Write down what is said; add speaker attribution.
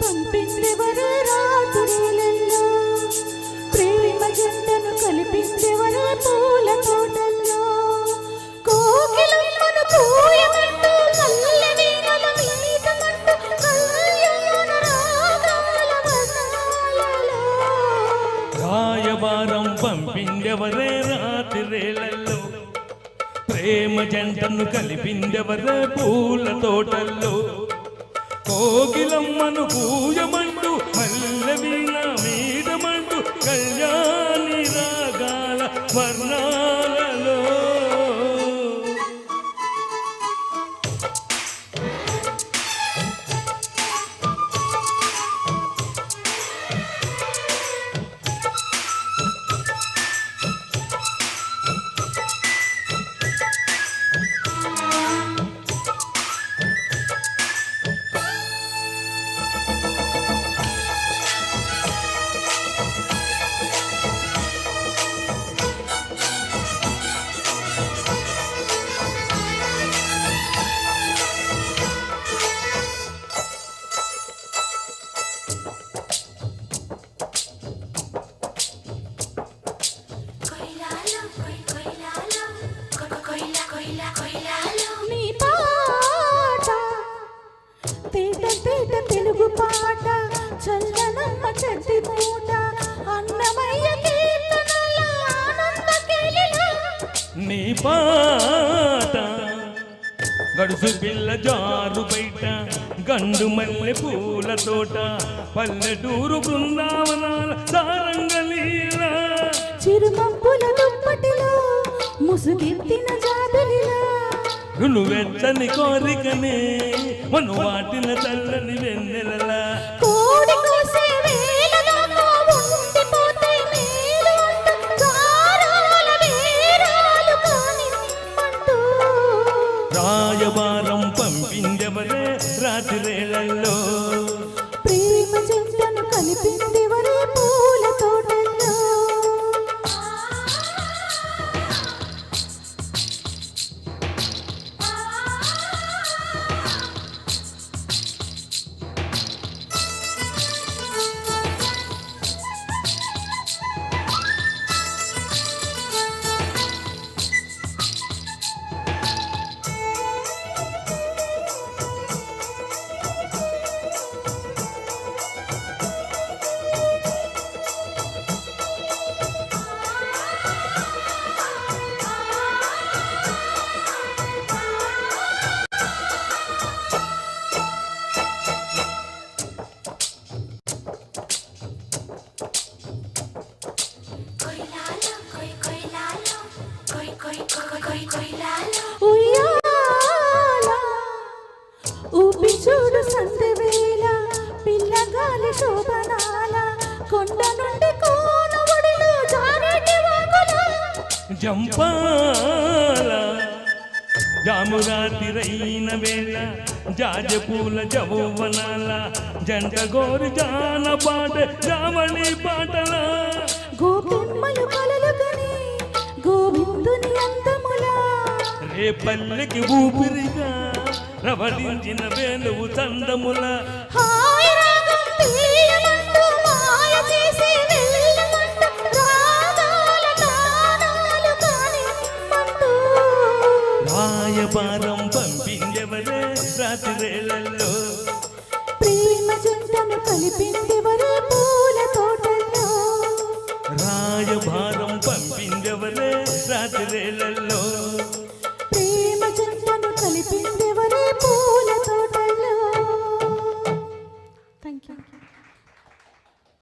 Speaker 1: పంపిందెవరే రాత్రులలో, ప్రేమ జంటను కలిపిందెవరే పూల తోటల్లో, కోకిలమ్మను పూయమంటూ మల్లె వీణల మీదమంటూ కళ్యాణ రాగాల వనాలలో.
Speaker 2: రాయబారం పంపిందెవరే రాత్రివేళల్లో, ప్రేమ జంటను కలిపిందెవరే పూల తోటల్లో, కోకిలమ్మను పూయమంటూ మల్లె వీణ మీదమంటూ కళ్యాణి రాగాల వర్ణాలలో.
Speaker 1: తెలుగు పాట చల్లనమ్మ చెట్టి మూట అన్నమయ్య కీర్తనల ఆనంద కేళిల.
Speaker 2: నీ పాట గడుసు పిల్ల జారు బయట గండు మల్లె పూల తోట పల్లెటూరు బృందావనాల సారంగలీల.
Speaker 1: చిరుమప్పుల దుప్పటిలో ముసుగెత్తిన జాబిలిలా,
Speaker 2: నువ్వెచ్చని కోరికనే మను వాటిన చల్లని వెన్నెలలా.
Speaker 1: కోడి కోసే వేళలో ఉండిపోతే మేలు అంటూ గారాల వీరాలు కానిమ్మంటూ.
Speaker 2: రాయబారం పంపిందెవరే రాత్రివేళల్లో,
Speaker 1: ప్రేమ జంటను కలిపిందెవరే పూల తోటల్లో. ఊపి చూడు సందవేళ పిల్లగాలి శోభనాల, కొండ నుండి కోనవడిలో జారేటి వాగుల.
Speaker 2: జంపాల జామురాతిరైన వేళ జాజపూల జౌవనాల జంట గోరి జాన పాట జామణి పాటల.
Speaker 1: గోపెమ్మలు కలలుగని గోవిందుని అందములా,
Speaker 2: రేపల్లెకి ఊపిరిగా రవడించిన వేణువు చందముల.
Speaker 1: హాయ్ రాగం తీయమంటూ మాయ చేసి వెళ్ళమంటూ రాగాల గానాలు కానిమ్మంటూ.
Speaker 2: రాయబారం పంపిందెవరే రాత్రివేళల్లో,
Speaker 1: ప్రేమ జంటను కలిపిందెవరే పూల తోటల్లో.
Speaker 2: రాయబారం పంపిందెవరే రాత్రివేళల్లో,
Speaker 1: ప్రేమ జంటను కలిపిందెవరే పూల తోటల్లో. Thank you.